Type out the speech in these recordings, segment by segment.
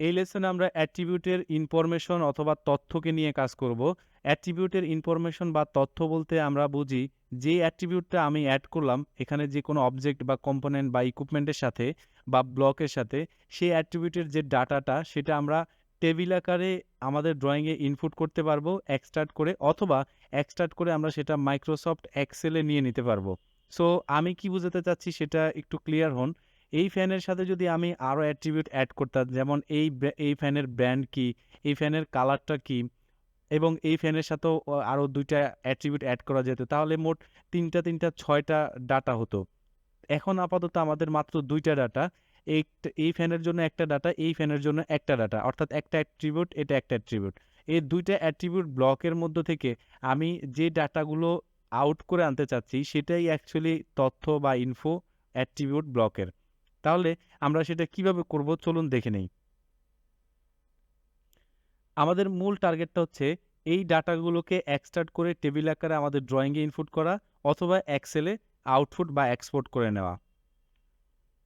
এই লেসনে আমরা অ্যাট্রিবিউটের ইনফরমেশন অথবা তথ্যকে নিয়ে কাজ করব। অ্যাট্রিবিউটের ইনফরমেশন বা তথ্য বলতে আমরা বুঝি যে অ্যাট্রিবিউটটা আমি অ্যাড করলাম এখানে যে কোনো অবজেক্ট বা কম্পোনেন্ট বা ইকুইপমেন্টের সাথে বা ব্লকের সাথে সেই অ্যাট্রিবিউটের যে ডাটাটা সেটা আমরা টেবিল আকারে আমাদের ড্রয়িংয়ে ইনপুট করতে পারবো এক্সট্রাক্ট করে অথবা এক্সট্রাক্ট করে আমরা সেটা মাইক্রোসফট এক্সেলে নিয়ে নিতে পারবো। সো আমি কি বুঝাতে চাচ্ছি সেটা একটু ক্লিয়ার হন। এই ফ্যানের সাথে যদি আমি আরো অ্যাট্রিবিউট এড করতাম যেমন এই ফ্যানের ব্র্যান্ড কি, এই ফ্যানের কালারটা কি এবং এই ফ্যানের সাথেও আরো ২ টা অ্যাট্রিবিউট এড করা যেত। তাহলে মোট ৩ টা ৬ টা ডাটা হতো। এখন আপাতত আমাদের মাত্র ২ টা ডাটা। এই ফ্যানের জন্য একটা ডাটা, এই ফ্যানের জন্য একটা ডাটা। অর্থাৎ একটা অ্যাট্রিবিউট, এটা একটা অ্যাট্রিবিউট। এই ২ টা অ্যাট্রিবিউট ব্লকের মধ্য থেকে আমি যে ডাটাগুলো আউট করে আনতে চাচ্ছি সেটাই অ্যাকচুয়ালি তথ্য বা ইনফো অ্যাট্রিবিউট ব্লকের। তাহলে আমরা সেটা কিভাবে করব চলুন দেখে নেই। আমাদের মূল টার্গেটটা হচ্ছে এই ডাটাগুলোকে এক্সট্রাক্ট করে টেবিল আকারে আমাদের ড্রয়িংয়ে ইনপুট করা অথবা এক্সেলে আউটপুট বা এক্সপোর্ট করে নেওয়া।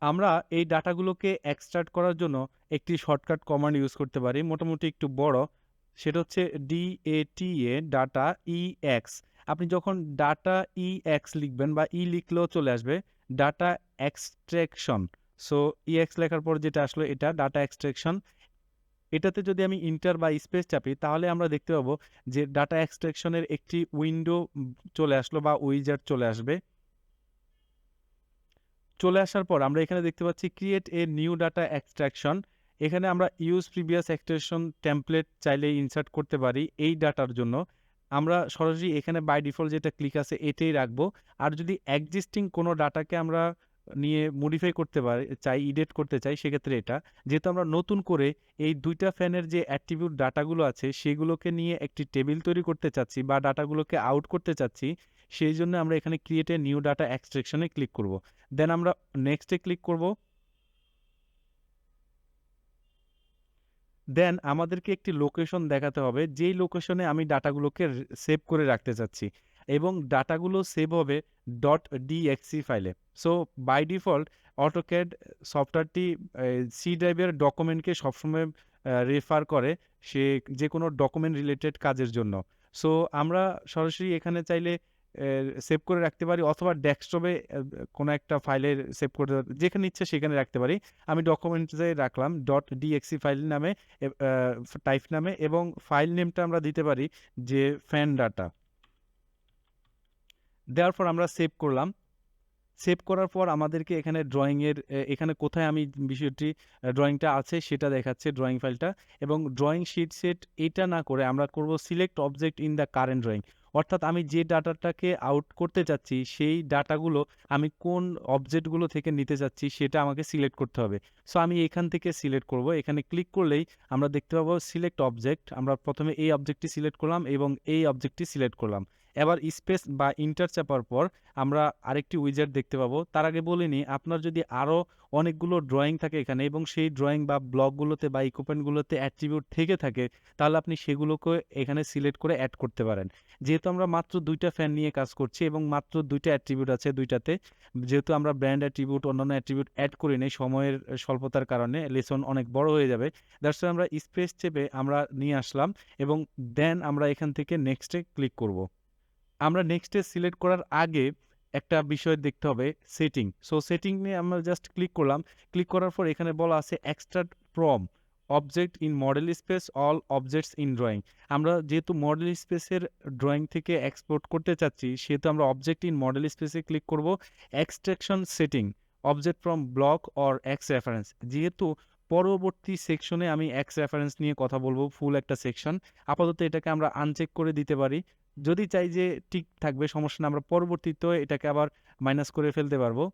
আমরা এই ডাটাগুলোকে এক্সট্রাক্ট করার জন্য একটি শর্টকাট কমান্ড ইউজ করতে পারি মোটামুটি একটু বড়। সেটা হচ্ছে DATA ডাটা EX। আপনি যখন ডাটা EX লিখবেন বা লিখলেও চলে আসবে ডাটা এক্সট্রাকশন। সো EX লেখার পর যেটা আসলো এটা ডাটা এক্সট্রাকশন। এটাতে যদি আমি ইন্টার বা স্পেস চাপি তাহলে আমরা দেখতে পাবো যে ডাটা এক্সট্রাকশনের একটি উইন্ডো চলে আসলো বা উইজার্ড চলে আসবে। চলে আসার পর আমরা এখানে দেখতে পাচ্ছি create a new data extraction. এখানে আমরা ইউজ প্রিভিয়াস এক্সট্রাকশন টেমপ্লেট চাইলে ইনসার্ট করতে পারি এই ডাটার জন্য। আমরা সরাসরি এখানে বাই ডিফল্ট যেটা ক্লিক আছে এটাই রাখবো। আর যদি এক্সিস্টিং কোনো ডাটাকে আমরা নিয়ে মডিফাই করতে পারি চাই, এডিট করতে চাই সেক্ষেত্রে এটা। যেহেতু আমরা নতুন করে এই ২ টা ফ্যানের যে অ্যাট্রিবিউট ডাটাগুলো আছে সেগুলোকে নিয়ে একটি টেবিল তৈরি করতে চাচ্ছি বা ডাটাগুলোকে আউট করতে চাচ্ছি, সেইজন্য আমরা এখানে create a new data extraction A click করব। দেন আমরা নেক্সট এ ক্লিক করব। দেন আমাদেরকে একটি লোকেশন দেখাতে হবে যেই লোকেশনে আমি ডাটাগুলোকে সেভ করে রাখতে চাচ্ছি এবং ডাটাগুলো সেভ হবে .dxc ফাইলে। সো বাই ডিফল্ট অটোক্যাড সফটওয়্যারটি সি ড্রাইভের ডকুমেন্টকে সবসময় রেফার করে সে যে কোনো ডকুমেন্ট রিলেটেড কাজের জন্য। সো আমরা সরাসরি এখানে চাইলে সেভ করে রাখতে পারি অথবা ডেস্কটপে কোনো একটা ফাইলে সেভ করে যেখানে ইচ্ছে সেখানে রাখতে পারি। আমি ডকুমেন্টসে রাখলাম .dxc ফাইল নামে টাইপ নামে এবং ফাইল নেমটা আমরা দিতে পারি যে ফ্যান ডাটা। দেওয়ার পর আমরা সেভ করলাম। সেভ করার পর আমাদেরকে এখানে ড্রয়িংয়ের এখানে কোথায় আমি বিষয়টি ড্রয়িংটা আছে সেটা দেখাচ্ছে ড্রয়িং ফাইলটা এবং ড্রয়িং শিট সেট এটা না করে আমরা করব select object in the current drawing. অর্থাৎ আমি যে ডাটাটাকে আউট করতে চাচ্ছি সেই ডাটাগুলো আমি কোন অবজেক্টগুলো থেকে নিতে চাচ্ছি সেটা আমাকে সিলেক্ট করতে হবে। সো আমি এখান থেকে সিলেক্ট করব। এখানে ক্লিক করলেই আমরা দেখতে পাবো সিলেক্ট অবজেক্ট। আমরা প্রথমে এই অবজেক্টটি সিলেক্ট করলাম এবং এই অবজেক্টটি সিলেক্ট করলাম। এবার স্পেস বা ইন্টার চাপার পর আমরা আরেকটি উইজার্ড দেখতে পাবো। তার আগে বলে নিই আপনার যদি আরো অনেকগুলো ড্রয়িং থাকে এখানে এবং সেই ড্রয়িং বা ব্লকগুলোতে বা ইকুইপমেন্টগুলোতে অ্যাট্রিবিউট থেকে থাকে তাহলে আপনি সেগুলোকে এখানে সিলেক্ট করে এড করতে পারেন। যেহেতু আমরা মাত্র ২ টা ফ্যান নিয়ে কাজ করছি এবং মাত্র ২ টা অ্যাট্রিবিউট আছে ২ টাতে। যেহেতু আমরা ব্র্যান্ড অ্যাট্রিবিউট অন্যান্য অ্যাট্রিবিউট এড করি নাই সময়ের স্বল্পতার কারণে লেসন অনেক বড় হয়ে যাবে। দ্যাটস ওয়াই আমরা স্পেস চেপে আমরা নিয়ে আসলাম এবং দেন আমরা এখান থেকে নেক্সট এ ক্লিক করব। আমরা নেক্সট এ সিলেক্ট করার আগে একটা বিষয় দেখতে হবে সেটিং। সো সেটিং নিয়ে আমরা জাস্ট ক্লিক করলাম। ক্লিক করার পর এখানে বলা আছে extract from object in model space all objects in drawing. আমরা যেহেতু মডেল স্পেসের ড্রয়িং থেকে এক্সপোর্ট করতে চাচ্ছি সেহেতু আমরা অবজেক্ট ইন মডেল স্পেসে ক্লিক করব। Extraction setting object from block or x reference. যেহেতু পরবর্তী সেকশনে আমি এক্স রেফারেন্স নিয়ে কথা বলবো ফুল একটা সেকশন। আপাতত এটাকে আমরা আনচেক করে দিতে পারি। যদি চাই যে ঠিক থাকবে সমস্যা না আমরা পরবর্তীতে এটাকে আবার মাইনাস করে ফেলতে পারবো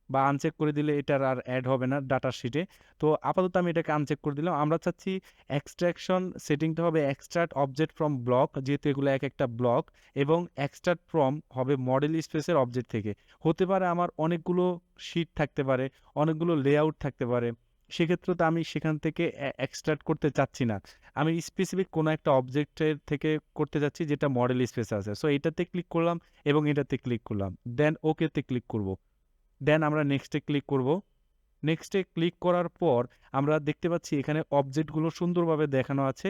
বা আনচেক করে দিলে এটার আর অ্যাড হবে না ডাটা শিটে। তো আপাতত আমি এটাকে আনচেক করে দিলাম। আমরা চাচ্ছি এক্সট্রাকশন সেটিংটা হবে এক্সট্রাক্ট অবজেক্ট ফ্রম ব্লক যেহেতু এগুলো এক একটা ব্লক এবং এক্সট্রাক্ট ফ্রম হবে মডেল স্পেসের অবজেক্ট থেকে। হতে পারে আমার অনেকগুলো শিট থাকতে পারে, অনেকগুলো লেআউট থাকতে পারে। সেক্ষেত্রে তো আমি সেখান থেকে এক্সট্রাক্ট করতে চাচ্ছি না। আমি স্পেসিফিক কোনো একটা অবজেক্টের থেকে করতে যাচ্ছি যেটা মডেল স্পেসে আছে। সো এটাতে ক্লিক করলাম এবং এটাতে ক্লিক করলাম। দেন ওকেতে ক্লিক করব। দেন আমরা নেক্সটে ক্লিক করব। নেক্সটে ক্লিক করার পর আমরা দেখতে পাচ্ছি এখানে অবজেক্টগুলো সুন্দরভাবে দেখানো আছে।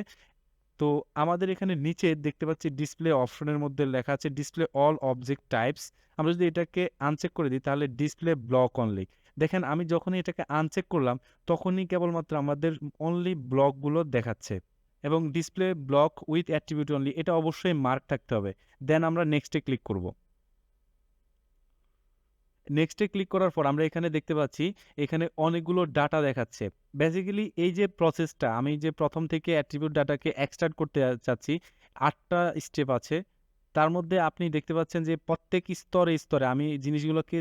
তো আমাদের এখানে নিচে দেখতে পাচ্ছি ডিসপ্লে অপশনের মধ্যে লেখা আছে ডিসপ্লে অল অবজেক্ট টাইপস। আমরা যদি এটাকে আনচেক করে দিই তাহলে ডিসপ্লে ব্লক অনলি। দেখেন আমি যখনই এটাকে আনচেক করলাম তখনই কেবলমাত্র আমাদের অনলি ব্লকগুলো দেখাচ্ছে এবং display block with attribute only এটা অবশ্যই মার্ক থাকতে হবে। দেন আমরা নেক্সটে ক্লিক করব। নেক্সটে ক্লিক করার পর আমরা এখানে দেখতে পাচ্ছি এখানে অনেকগুলো ডাটা দেখাচ্ছে। বেসিক্যালি এই যে প্রসেসটা আমি যে প্রথম থেকে অ্যাট্রিবিউট ডাটাকে এক্সট্রাক্ট করতে চাচ্ছি ৮টা স্টেপ আছে। তার মধ্যে আপনি দেখতে পাচ্ছেন যে প্রত্যেক স্তরে, স্তরে আমি জিনিসগুলোকে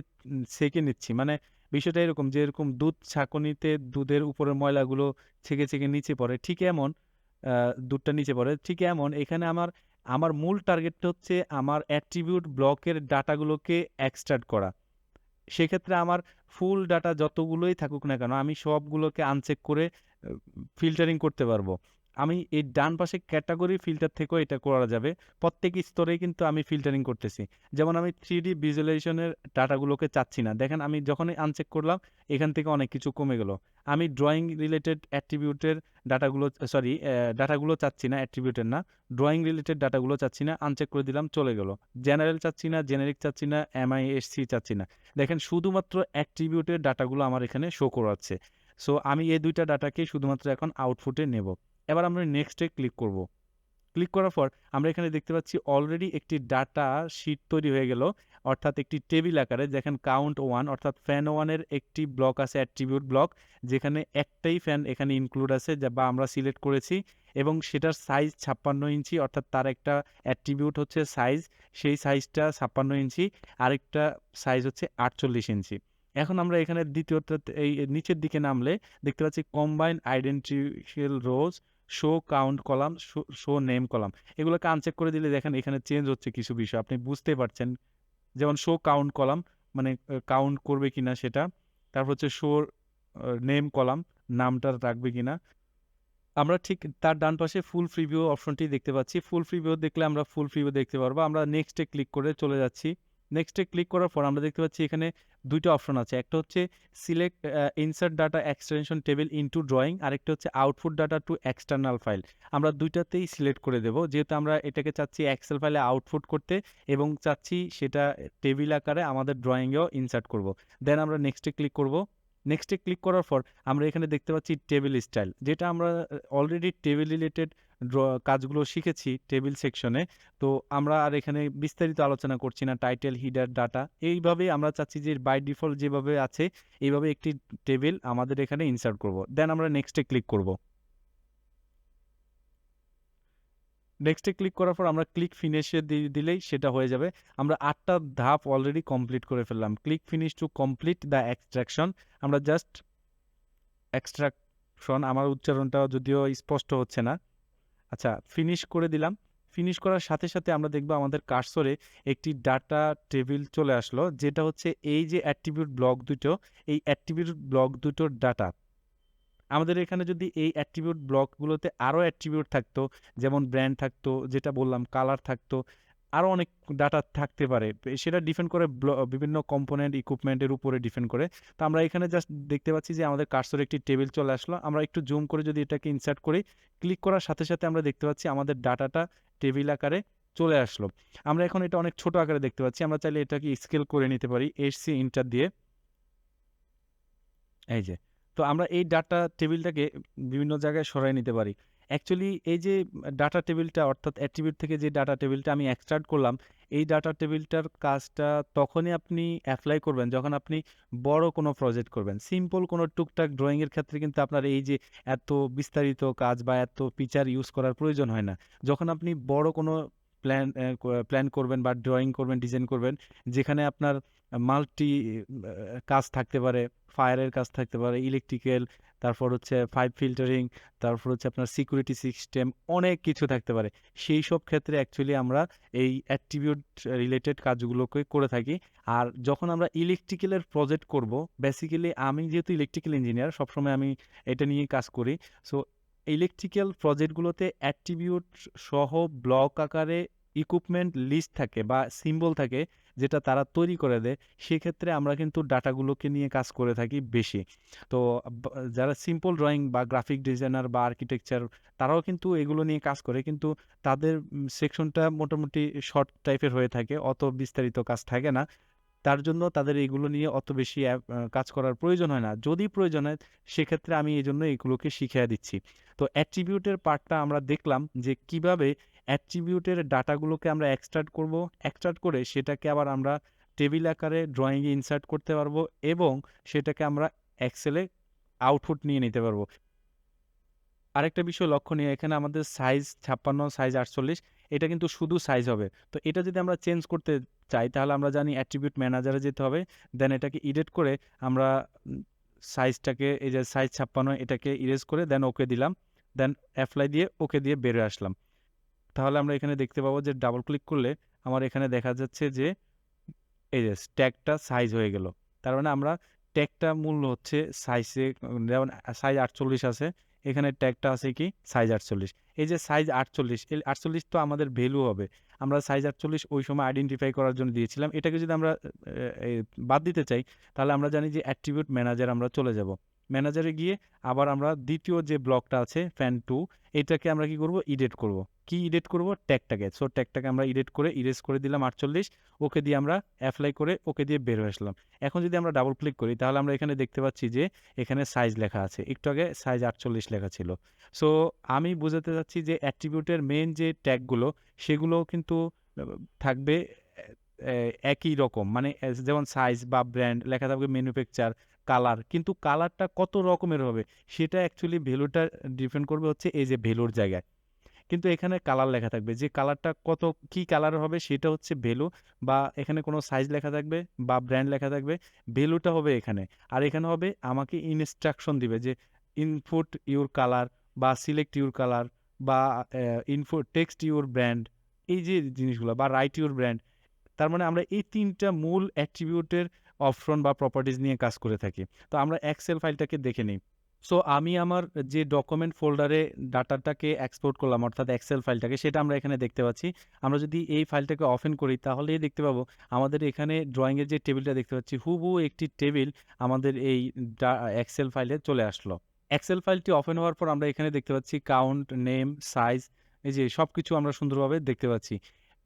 ছেঁকে নিচ্ছি। মানে বিষয়টা এরকম যে এরকম দুধ ছাঁকনিতে দুধের উপরের ময়লাগুলো ছেঁকে, ছেঁকে নিচে পড়ে। ঠিক এমন আ দুধটা নিচে পড়ে। ঠিক এমন এখানে আমার মূল টার্গেটটা হচ্ছে আমার অ্যাট্রিবিউট ব্লকের ডাটাগুলোকে এক্সট্রাক্ট করা। সেক্ষেত্রে আমার ফুল ডাটা যতগুলোই থাকুক না কেন, আমি সবগুলোকে আনচেক করে ফিল্টারিং করতে পারবো। আমি এই ডান পাশে ক্যাটেগরি ফিল্টার থেকেও এটা করা যাবে। প্রত্যেক স্তরেই কিন্তু আমি ফিল্টারিং করতেছি। যেমন আমি 3D ভিজুয়ালাইজেশন এর ডাটাগুলোকে চাচ্ছি না। দেখেন আমি যখনই আনচেক করলাম, এখান থেকে অনেক কিছু কমে গেল। আমি ড্রয়িং রিলেটেড অ্যাট্রিবিউটের ডাটাগুলো সরি ডাটাগুলো চাচ্ছি না, অ্যাট্রিবিউটের না। ড্রয়িং রিলেটেড ডাটাগুলো চাচ্ছি না, আনচেক করে দিলাম, চলে গেল। জেনারেল চাচ্ছি না, জেনেরিক চাচ্ছি না, MISC চাচ্ছি না। দেখেন শুধুমাত্র অ্যাট্রিবিউটের ডাটাগুলো আমার এখানে শো করাচ্ছে। সো আমি এই ২ টা ডাটাকে শুধুমাত্র এখন আউটপুটে নেব। এবার আমরা নেক্সট এ ক্লিক করব। ক্লিক করার পর আমরা এখানে দেখতে পাচ্ছি অলরেডি একটি ডাটা শিট তৈরি হয়ে গেল। অর্থাৎ একটি টেবিল আকারে দেখেন কাউন্ট 1 অর্থাৎ ফ্যান 1 এর একটি ব্লক আছে অ্যাট্রিবিউট ব্লক যেখানে একটাই ফ্যান এখানে ইনক্লুড আছে বা আমরা সিলেক্ট করেছি এবং সেটার সাইজ ৫৬ ইঞ্চি অর্থাৎ তার একটা অ্যাট্রিবিউট হচ্ছে সাইজ, সেই সাইজটা ৫৬ ইঞ্চি, আরেকটা সাইজ হচ্ছে ৪৮ ইঞ্চি। এখন আমরা এখানে দ্বিতীয়টা এই নিচের দিকে নামলে দেখতে পাচ্ছি কম্বাইন আইডেন্টিফিয়াল রোজ, show count column, show name column. এগুলোকে আনচেক করে দিলে দেখেন এখানে চেঞ্জ হচ্ছে কিছু বিষয়। আপনি বুঝতে পারছেন। যেমন শো কাউন্ট কলাম মানে কাউন্ট করবে কিনা সেটা। তারপর হচ্ছে শো নেম কলাম নামটা রাখবে কিনা। আমরা ঠিক তার ডান পাশে ফুল প্রিভিউ অপশনটি দেখতে পাচ্ছি। ফুল প্রিভিউ দেখলে আমরা ফুল প্রিভিউ দেখতে পারবো। আমরা নেক্সট এ ক্লিক করে চলে যাচ্ছি। নেক্সট এ ক্লিক করার পর আমরা দেখতে পাচ্ছি এখানে ২ টা অপশন আছে। একটা হচ্ছে select insert data extension table into drawing, আরেকটা হচ্ছে output data to external file. আমরা ২ টাতেই সিলেক্ট করে দেব। যেহেতু আমরা এটাকে চাচ্ছি এক্সেল ফাইলে আউটপুট করতে এবং চাচ্ছি সেটা টেবিল আকারে আমাদের ড্রয়িং এও ইনসার্ট করব। দেন আমরা নেক্সট এ ক্লিক করব। নেক্সট এ ক্লিক করার পর আমরা এখানে দেখতে পাচ্ছি টেবিল স্টাইল, যেটা আমরা অলরেডি টেবিল রিলেটেড কাজগুলো শিখেছি টেবিল সেকশনে। তো আমরা আর এখানে বিস্তারিত আলোচনা করছি না। টাইটেল, হিডার, ডাটা এইভাবেই আমরা চাচ্ছি যে বাই ডিফল্ট যেভাবে আছে এইভাবে একটি টেবিল আমাদের এখানে ইনসার্ট করব। দেন আমরা নেক্সট এ ক্লিক করব। নেক্সট এ ক্লিক করার পর আমরা ক্লিক ফিনিশে দিলেই সেটা হয়ে যাবে। আমরা ৮ টা ধাপ অলরেডি কমপ্লিট করে ফেললাম। Click finish to complete the extraction. আমরা জাস্ট এক্সট্রাকশন আমার উচ্চারণটা যদিও স্পষ্ট হচ্ছে না। আচ্ছা ফিনিশ করে দিলাম। ফিনিশ করার সাথে, সাথে আমরা দেখব আমাদের কার্সরে একটি ডাটা টেবিল চলে আসলো। যেটা হচ্ছে এই যে অ্যাট্রিবিউট ব্লক দুটো, এই অ্যাট্রিবিউট ব্লক দুটোর ডাটা। আমাদের এখানে যদি এই অ্যাট্রিবিউট ব্লকগুলোতে আরো অ্যাট্রিবিউট থাকতো, যেমন ব্র্যান্ড থাকতো, যেটা বললাম কালার থাকতো, আরো অনেক ডাটা থাকতে পারে। সেটা ডিপেন্ড করে বিভিন্ন কম্পোনেন্ট, ইকুইপমেন্টের উপরে ডিপেন্ড করে। তো আমরা এখানে জাস্ট দেখতে পাচ্ছি যে আমাদের কার্সরে একটি টেবিল চলে আসলো। আমরা একটু জুম করে যদি এটাকে ইনসার্ট করি, ক্লিক করার সাথে, সাথে আমরা দেখতে পাচ্ছি আমাদের ডাটাটা টেবিল আকারে চলে আসলো। আমরা এখন এটা অনেক ছোট আকারে দেখতে পাচ্ছি। আমরা চাইলে এটাকে স্কেল করে নিতে পারি SC এন্টার দিয়ে। এই যে। তো আমরা এই ডাটা টেবিলটাকে বিভিন্ন জায়গায় সরায় নিতে পারি। অ্যাকচুয়ালি এই যে ডাটা টেবিলটা অর্থাৎ অ্যাট্রিবিউট থেকে যে ডাটা টেবিলটা আমি এক্সট্রাক্ট করলাম, এই ডাটা টেবিলটার কাজটা তখনই আপনি এপ্লাই করবেন যখন আপনি বড় কোনো প্রজেক্ট করবেন। সিম্পল কোনো টুকটাক ড্রয়িং এর ক্ষেত্রে কিন্তু আপনার এই যে এত বিস্তারিত কাজ বা এত ফিচার ইউজ করার প্রয়োজন হয় না। যখন আপনি বড় কোনো প্ল্যান করবেন বা ড্রয়িং করবেন, ডিজাইন করবেন, যেখানে আপনার মাল্টি কাজ থাকতে পারে, ফায়ারের কাজ থাকতে পারে, ইলেকট্রিক্যাল, তারপর হচ্ছে পাইপ ফিল্টারিং, তারপর হচ্ছে আপনার সিকিউরিটি সিস্টেম, অনেক কিছু থাকতে পারে। সেই সব ক্ষেত্রে অ্যাকচুয়ালি আমরা এই অ্যাট্রিবিউট রিলেটেড কাজগুলোকে করে থাকি। আর যখন আমরা ইলেকট্রিক্যালের প্রজেক্ট করব, বেসিক্যালি আমি যেহেতু ইলেকট্রিক্যাল ইঞ্জিনিয়ার, সবসময় আমি এটা নিয়েই কাজ করি। সো ইলেকট্রিক্যাল প্রজেক্টগুলোতে অ্যাট্রিবিউট সহ ব্লক আকারে ইকুইপমেন্ট লিস্ট থাকে বা সিম্বল থাকে, যেটা তারা তৈরি করে দেয়, সেক্ষেত্রে আমরা কিন্তু ডাটাগুলোকে নিয়ে কাজ করে থাকি বেশি। তো যারা সিম্পল ড্রয়িং বা গ্রাফিক ডিজাইনার বা আর্কিটেকচার তারাও কিন্তু এগুলো নিয়ে কাজ করে। কিন্তু তাদের সেকশনটা মোটামুটি শর্ট টাইপের হয়ে থাকে। অত বিস্তারিত কাজ থাকে না। তার জন্য তাদের এগুলো নিয়ে অত বেশি কাজ করার প্রয়োজন হয় না। যদি প্রয়োজন হয় সেক্ষেত্রে আমি এজন্য এগুলোকে শিখিয়ে দিচ্ছি। তো অ্যাট্রিবিউটের পার্টটা আমরা দেখলাম যে কিভাবে অ্যাট্রিবিউটের ডাটাগুলোকে আমরা এক্সট্রাক্ট করব। এক্সট্রাক্ট করে সেটাকে আবার আমরা টেবিল আকারে ড্রয়িংয়ে ইনসার্ট করতে পারবো এবং সেটাকে আমরা এক্সেলে আউটপুট নিয়ে নিতে পারবো। আরেকটা বিষয় লক্ষণীয়, এখানে আমাদের সাইজ 56, সাইজ 48, এটা কিন্তু শুধু সাইজ হবে। তো এটা যদি আমরা চেঞ্জ করতে চাই তাহলে আমরা জানি অ্যাট্রিবিউট ম্যানেজারে যেতে হবে। দেন এটাকে এডিট করে আমরা সাইজটাকে, এই যে সাইজ 56, এটাকে ইরেজ করে দেন ওকে দিলাম। দেন অ্যাপ্লাই দিয়ে ওকে দিয়ে বের হয়ে আসলাম। তাহলে আমরা এখানে দেখতে পাবো যে ডাবল ক্লিক করলে আমার এখানে দেখা যাচ্ছে যে এই যে ট্যাগটা সাইজ হয়ে গেল। তার মানে আমরা ট্যাগটা মূল্য হচ্ছে সাইজে, যেমন সাইজ 48 আছে, এখানে ট্যাগটা আছে কি সাইজ 48। এই যে সাইজ 48, এই 48 তো আমাদের ভ্যালু হবে। আমরা সাইজ 48 ওই সময় আইডেন্টিফাই করার জন্য দিয়েছিলাম। এটাকে যদি আমরা বাদ দিতে চাই তাহলে আমরা জানি যে অ্যাট্রিবিউট ম্যানেজার আমরা চলে যাব। ম্যানেজারে গিয়ে আবার আমরা দ্বিতীয় যে ব্লকটা আছে ফ্যান 2, এটাকে আমরা কি করব, এডিট করব। কি এডিট করব, ট্যাগটাকে। সো ট্যাগটাকে আমরা এডিট করে ইরেজ করে দিলাম 48, ওকে দিয়ে আমরা অ্যাপ্লাই করে ওকে দিয়ে বের হয়ে আসলাম। এখন যদি আমরা ডাবল ক্লিক করি তাহলে আমরা এখানে দেখতে পাচ্ছি যে এখানে সাইজ লেখা আছে, একটু আগে সাইজ 48 লেখা ছিল। সো আমি বোঝাতে চাচ্ছি যে অ্যাট্রিবিউটের মেইন যে ট্যাগগুলো সেগুলো কিন্তু থাকবে একই রকম, মানে যেমন সাইজ বা ব্র্যান্ড লেখা থাকবে, ম্যানুফ্যাকচার, কালার, কিন্তু কালারটা কত রকমের হবে সেটা অ্যাকচুয়ালি ভ্যালুটা ডিপেন্ড করবে হচ্ছে এই যে ভ্যালুর জায়গায়। কিন্তু এখানে কালার লেখা থাকবে, যে কালারটা কত কি কালার হবে সেটা হচ্ছে ভ্যালু, বা এখানে কোনো সাইজ লেখা থাকবে বা ব্র্যান্ড লেখা থাকবে, ভ্যালুটা হবে এখানে। আর এখানে হবে আমাকে ইনস্ট্রাকশন দিবে যে ইনপুট ইউর কালার বা সিলেক্ট ইউর কালার বা ইনপুট টেক্সট ইউর ব্র্যান্ড, এই যে জিনিসগুলো, বা রাইট ইউর ব্র্যান্ড। তার মানে আমরা এই ৩টা মূল অ্যাট্রিবিউটের অপশন বা প্রপার্টিজ নিয়ে কাজ করে থাকি। তো আমরা এক্সেল ফাইলটাকে দেখে নিই। সো আমি আমার যে ডকুমেন্ট ফোল্ডারে ডাটাটাকে এক্সপোর্ট করলাম, অর্থাৎ এক্সেল ফাইলটাকে, সেটা আমরা এখানে দেখতে পাচ্ছি। আমরা যদি এই ফাইলটাকে ওপেন করি তাহলেই দেখতে পাবো আমাদের এখানে ড্রয়িংয়ের যে টেবিলটা দেখতে পাচ্ছি হুবহু একটি টেবিল আমাদের এই এক্সেল ফাইলে চলে আসলো। এক্সেল ফাইলটি ওপেন হওয়ার পর আমরা এখানে দেখতে পাচ্ছি কাউন্ট, নেম, সাইজ, এই যে সব কিছু আমরা সুন্দরভাবে দেখতে পাচ্ছি।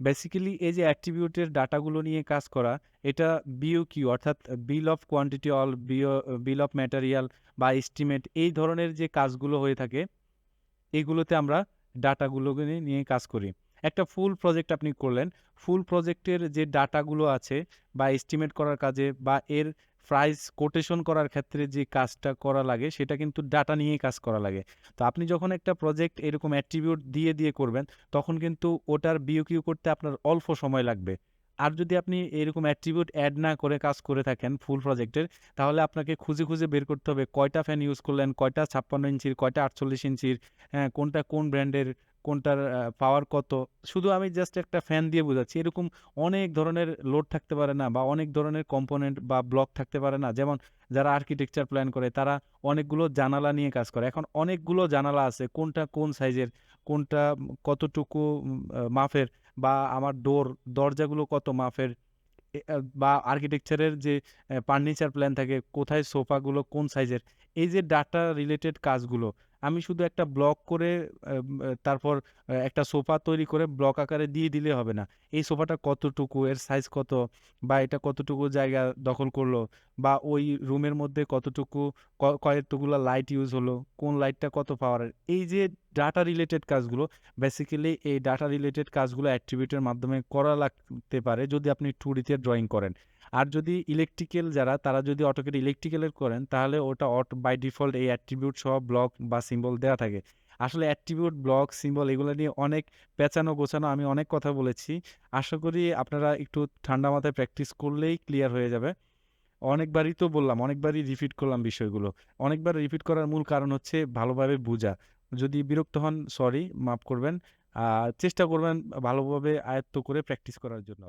বেসিক্যালি এই যে অ্যাট্রিবিউটের ডাটাগুলো নিয়ে কাজ করা, এটা বিওকিউ অর্থাৎ বিল of quantity all, bill of material বা এস্টিমেট, এই ধরনের যে কাজগুলো হয়ে থাকে এগুলোতে আমরা ডাটাগুলোকে নিয়ে কাজ করি। একটা ফুল প্রজেক্ট আপনি করলেন, ফুল প্রজেক্টের যে ডাটাগুলো আছে বা এস্টিমেট করার কাজে বা এর প্রাইস কোটেশন করার ক্ষেত্রে যে কাজটা করা লাগে সেটা কিন্তু ডাটা নিয়েই কাজ করা লাগে। তো আপনি যখন একটা প্রজেক্ট এরকম অ্যাট্রিবিউট দিয়ে করবেন তখন কিন্তু ওটার বিওকিউ করতে আপনার অল্প সময় লাগবে। আর যদি আপনি এরকম অ্যাট্রিবিউট অ্যাড না করে কাজ করে থাকেন ফুল প্রজেক্টের, তাহলে আপনাকে খুঁজে বের করতে হবে কয়টা ফ্যান ইউজ করলেন, কয়টা 56 ইঞ্চির, কয়টা 48 ইঞ্চির, হ্যাঁ, কোনটা কোন ব্র্যান্ডের, কোনটার পাওয়ার কত। শুধু আমি জাস্ট একটা ফ্যান দিয়ে বোঝাচ্ছি, এরকম অনেক ধরনের লোড থাকতে পারে না, বা অনেক ধরনের কম্পোনেন্ট বা ব্লক থাকতে পারে না। যেমন যারা আর্কিটেকচার প্ল্যান করে তারা অনেকগুলো জানালা নিয়ে কাজ করে। এখন অনেকগুলো জানালা আছে, কোনটা কোন সাইজের, কোনটা কতটুকু মাপের, বা আমার দরজাগুলো কত মাপের, বা আর্কিটেকচারের যে ফার্নিচার প্ল্যান থাকে, কোথায় সোফাগুলো কোন সাইজের, এই যে ডাটা রিলেটেড কাজগুলো আমি শুধু একটা ব্লক করে তারপর একটা সোফা তৈরি করে ব্লক আকারে দিয়ে দিলে হবে না। এই সোফাটা কতটুকু, এর সাইজ কত, বা এটা কতটুকু জায়গা দখল করলো, বা ওই রুমের মধ্যে কতটুকু কয়েকটুকুলা লাইট ইউজ হলো, কোন লাইটটা কত পাওয়ারের, এই যে ডাটা রিলেটেড কাজগুলো, বেসিক্যালি এই ডাটা রিলেটেড কাজগুলো অ্যাট্রিবিউটের মাধ্যমে করা লাগতে পারে যদি আপনি 2D-তে ড্রয়িং করেন। আর যদি ইলেকট্রিক্যাল যারা, তারা যদি অটোক্যাড ইলেকট্রিক্যালের করেন তাহলে ওটা বাই ডিফল্ট এই অ্যাট্রিবিউট সহ ব্লক বা সিম্বল দেওয়া থাকে। আসলে অ্যাট্রিবিউট, ব্লক, সিম্বল এগুলো নিয়ে অনেক পেঁচানো গোছানো আমি অনেক কথা বলেছি। আশা করি আপনারা একটু ঠান্ডা মাথায় প্র্যাকটিস করলেই ক্লিয়ার হয়ে যাবে। অনেকবারই তো বললাম, অনেকবারই রিপিট করলাম বিষয়গুলো। অনেকবার রিপিট করার মূল কারণ হচ্ছে ভালোভাবে বুঝা। যদি বিরক্ত হন সরি, মাফ করবেন। চেষ্টা করবেন ভালোভাবে আয়ত্ত করে প্র্যাকটিস করার জন্য।